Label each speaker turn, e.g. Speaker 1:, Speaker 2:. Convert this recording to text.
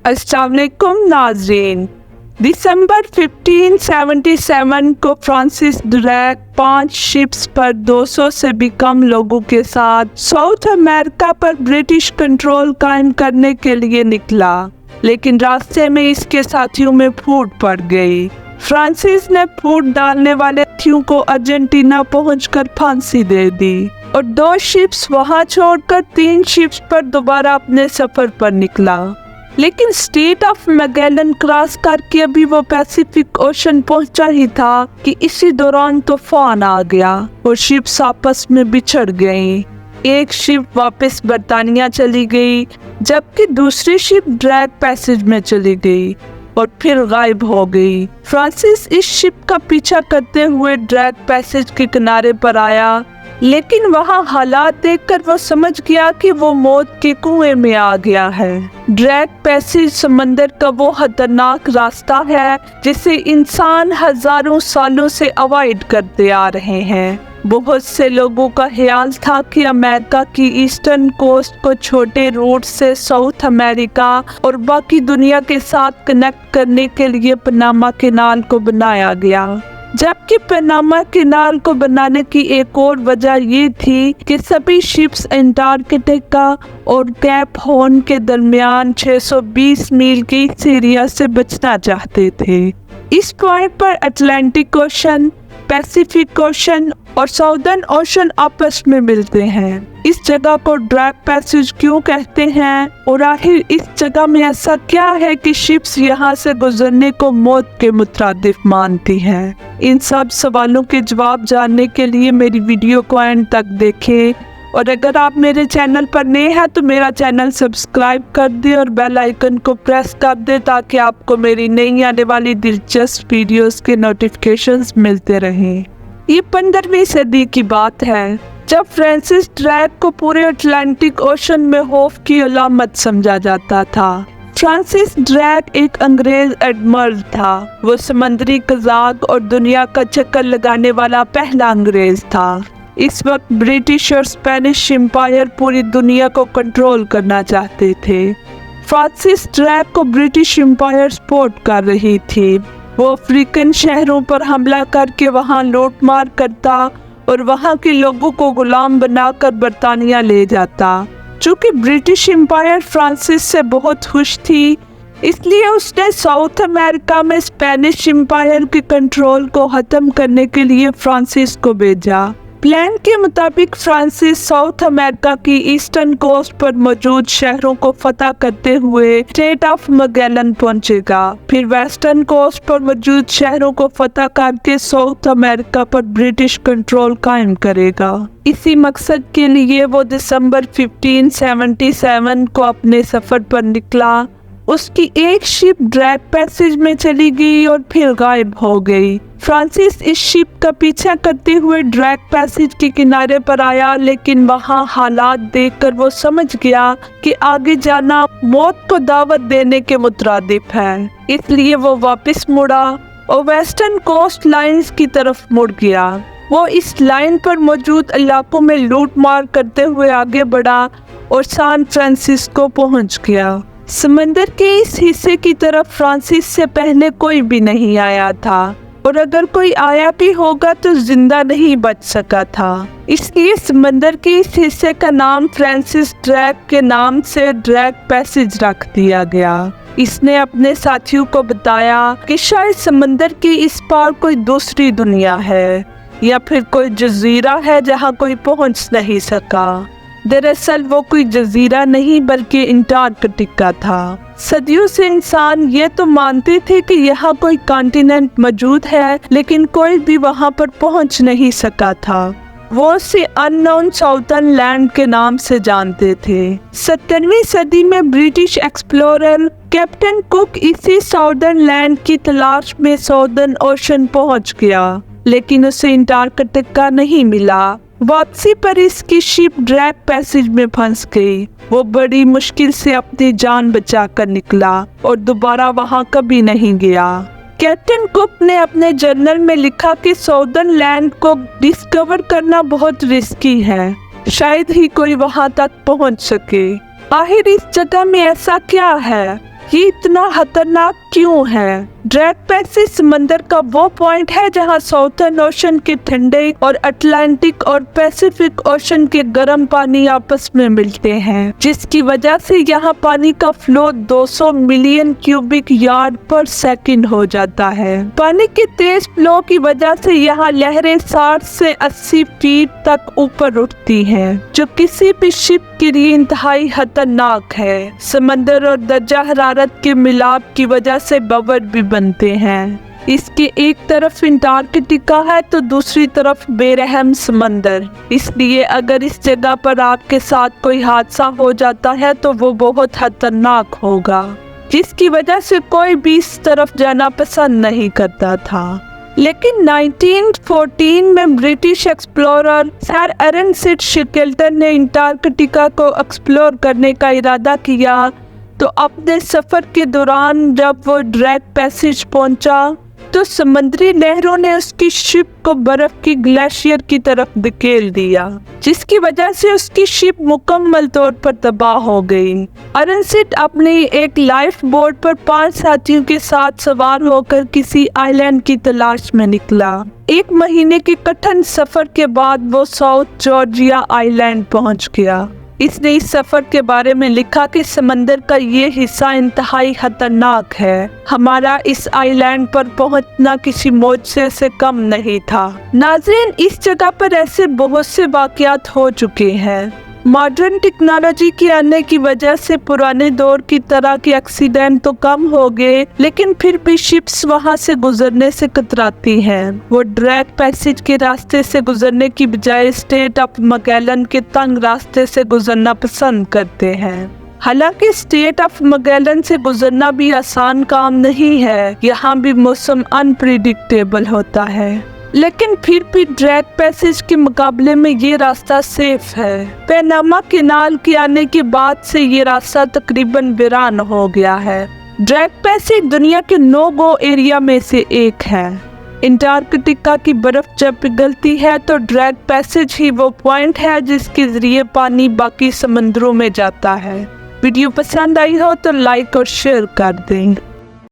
Speaker 1: अस्सलाम वालेकुम नाज़रीन। दिसंबर 1577 को फ्रांसिस ड्रेक 5 शिप्स पर 200 से भी कम लोगों के साथ साउथ अमेरिका पर ब्रिटिश कंट्रोल कायम करने के लिए निकला, लेकिन रास्ते में इसके साथियों में फूट पड़ गई। फ्रांसिस ने फूट डालने वाले साथियों को अर्जेंटीना पहुंचकर फांसी दे दी और 2 शिप्स वहां छोड़कर 3 शिप्स पर दोबारा अपने सफर पर निकला। लेकिन स्ट्रेट ऑफ मैगेलन क्रॉस करके अभी वो पैसिफिक ओशन पहुंचा ही था कि इसी दौरान तूफान आ गया और शिप्स आपस में बिछड़ गईं। एक शिप वापस बर्तानिया चली गई, जबकि दूसरी शिप ड्रैक पैसेज में चली गई और फिर गायब हो गई। फ्रांसिस इस शिप का पीछा करते हुए ड्रैक पैसेज के किनारे पर आया, लेकिन वहाँ हालात देखकर वो समझ गया कि वो मौत के कुएं में आ गया है। ड्रैक पैसेज समंदर का वो खतरनाक रास्ता है जिसे इंसान हजारों सालों से अवॉइड करते आ रहे हैं। बहुत से लोगों का ख्याल था कि अमेरिका की ईस्टर्न कोस्ट को छोटे रूट से साउथ अमेरिका और बाकी दुनिया के साथ कनेक्ट करने के लिए पनामा कैनाल को बनाया गया, जबकि पनामा कैनाल को बनाने की एक और वजह ये थी कि सभी शिप्स अंटार्कटिका और कैप हॉर्न के दरमियान 620 मील की इस एरिया से बचना चाहते थे। इस पॉइंट पर अटलांटिक ओशन, पैसिफिक ओशन और साउदर्न ओशन आपस में मिलते हैं। इस जगह को ड्रैक पैसेज क्यों कहते हैं और आखिर इस जगह में ऐसा क्या है कि शिप्स यहाँ से गुजरने को मौत के मुतरादिफ मानती हैं? इन सब सवालों के जवाब जानने के लिए मेरी वीडियो को एंड तक देखें, और अगर आप मेरे चैनल पर नए हैं तो मेरा चैनल सब्सक्राइब कर दें और बेल आइकन को प्रेस कर दें ताकि आपको मेरी नई आने वाली दिलचस्प वीडियोस के नोटिफिकेशंस मिलते रहें। ये 15वीं सदी की बात है, जब फ्रांसिस ड्रैक को पूरे अटलांटिक ओशन में खौफ की अलामत समझा जाता था। फ्रांसिस ड्रैक एक अंग्रेज एडमिरल था। वो समंदरी कज़ाक और दुनिया का चक्कर लगाने वाला पहला अंग्रेज था। इस वक्त ब्रिटिश और स्पेनिश एम्पायर पूरी दुनिया को कंट्रोल करना चाहते थे। फ्रांसिस ड्रैक को ब्रिटिश एम्पायर सपोर्ट कर रही थी। वो अफ्रीकन शहरों पर हमला करके वहां लूटमार करता और वहां के लोगों को गुलाम बनाकर बर्तानिया ले जाता। चूंकि ब्रिटिश एम्पायर फ्रांसिस से बहुत खुश थी, इसलिए उसने साउथ अमेरिका में स्पेनिश एम्पायर के कंट्रोल को खत्म करने के लिए फ्रांसिस को भेजा। प्लान के मुताबिक फ्रांसिस साउथ अमेरिका की ईस्टर्न कोस्ट पर मौजूद शहरों को फतह करते हुए स्ट्रेट ऑफ मैगेलन पहुंचेगा, फिर वेस्टर्न कोस्ट पर मौजूद शहरों को फतह करके साउथ अमेरिका पर ब्रिटिश कंट्रोल कायम करेगा। इसी मकसद के लिए वो दिसंबर 1577 को अपने सफर पर निकला। उसकी एक शिप ड्रैक पैसेज में चली गई और फिर गायब हो गई। फ्रांसिस इस शिप का पीछा करते हुए ड्रैक पैसेज के किनारे पर आया, लेकिन वहां हालात देखकर वो समझ गया कि आगे जाना मौत को दावत देने के मुतरादिफ है। इसलिए वो वापस मुड़ा और वेस्टर्न कोस्ट लाइन्स की तरफ मुड़ गया। वो इस लाइन पर मौजूद इलाकों में लूट मार करते हुए आगे बढ़ा और सैन फ्रांसिस्को पहुंच गया। समंदर के इस हिस्से की तरफ फ्रांसिस से पहले कोई भी नहीं आया था, और अगर कोई आया भी होगा तो जिंदा नहीं बच सका था। इसलिए समंदर के इस हिस्से का नाम फ्रांसिस ड्रैक के नाम से ड्रैक पैसेज रख दिया गया। इसने अपने साथियों को बताया कि शायद समंदर के इस पार कोई दूसरी दुनिया है या फिर कोई जजीरा है जहाँ कोई पहुँच नहीं सका। दरअसल वो कोई जजीरा नहीं बल्कि अंटार्कटिका था। सदियों से इंसान ये तो मानते थे कि यहाँ कोई कॉन्टिनेंट मौजूद है, लेकिन कोई भी वहाँ पर पहुँच नहीं सका था। वो उसे अननोन साउदर्न लैंड के नाम से जानते थे। 17वीं सदी में ब्रिटिश एक्सप्लोरर कैप्टन कुक इसी साउदर्न लैंड की तलाश में साउदर्न ओशन पहुँच गया, लेकिन उसे अंटार्कटिका नहीं मिला। वापसी पर इसकी शिप ड्रैक पैसेज में फंस गई। वो बड़ी मुश्किल से अपनी जान बचाकर निकला और दोबारा वहां कभी नहीं गया। कैप्टन कुक ने अपने जर्नल में लिखा कि साउदर्न लैंड को डिस्कवर करना बहुत रिस्की है, शायद ही कोई वहां तक पहुंच सके। आखिर इस जगह में ऐसा क्या है? ये इतना खतरनाक क्यों है? ड्रैक पैसेज समंदर का वो पॉइंट है जहां साउथर्न ओशन के ठंडे और अटलांटिक और पैसिफिक ओशन के गर्म पानी आपस में मिलते हैं, जिसकी वजह से यहाँ पानी का फ्लो 200 मिलियन क्यूबिक यार्ड पर सेकंड हो जाता है। पानी के तेज फ्लो की वजह से यहाँ लहरें 60 से 80 फीट तक ऊपर उठती हैं, जो किसी भी शिप के लिए इंतहाई खतरनाक है। समंदर और दर्जा हरारत के मिलाप की वजह से बवड़ भी बनते हैं। इसके एक तरफ अंटार्कटिका है तो दूसरी तरफ बेरहम समंदर, इसलिए अगर इस जगह पर आपके साथ कोई हादसा हो जाता है तो वो बहुत खतरनाक होगा, जिसकी वजह से कोई भी इस तरफ जाना पसंद नहीं करता था। लेकिन 1914 में ब्रिटिश एक्सप्लोरर सर एरनस्ट शेकल्टन ने अंटार्कटिका को एक्सप्लोर करने का इरादा किया, तो अपने सफर के दौरान जब वो ड्रैक पैसेज पहुंचा तो समुद्री लहरों ने उसकी शिप को बर्फ की ग्लेशियर की तरफ धकेल दिया, जिसकी वजह से उसकी शिप मुकम्मल तौर पर तबाह हो गई। एरनस्ट अपनी एक लाइफ बोट पर 5 साथियों के साथ सवार होकर किसी आइलैंड की तलाश में निकला। 1 महीने के कठिन सफर के बाद वो साउथ जॉर्जिया आइलैंड पहुंच गया। इसने इस सफर के बारे में लिखा कि समंदर का ये हिस्सा इंतहाई खतरनाक है। हमारा इस आइलैंड पर पहुंचना किसी मोर्चे से कम नहीं था। नाज़रीन, इस जगह पर ऐसे बहुत से वाक़यात हो चुके हैं। मॉडर्न टेक्नोलॉजी के आने की वजह से पुराने दौर की तरह के एक्सीडेंट तो कम हो गए, लेकिन फिर भी शिप्स वहां से गुजरने से कतराती हैं। वो ड्रैक पैसेज के रास्ते से गुजरने की बजाय स्ट्रेट ऑफ मैगेलन के तंग रास्ते से गुजरना पसंद करते हैं। हालांकि स्ट्रेट ऑफ मैगेलन से गुजरना भी आसान काम नहीं है, यहाँ भी मौसम अनप्रिडिक्टेबल होता है, लेकिन फिर भी ड्रैक पैसेज के मुकाबले में ये रास्ता सेफ है। पैनामा कैनाल के आने के बाद से ये रास्ता तकरीबन वीरान हो गया है। ड्रैक पैसेज दुनिया के नो गो एरिया में से एक है। अंटार्कटिका की बर्फ जब पिघलती है तो ड्रैक पैसेज ही वो पॉइंट है जिसके जरिए पानी बाकी समंदरों में जाता है। वीडियो पसंद आई हो तो लाइक और शेयर कर दें।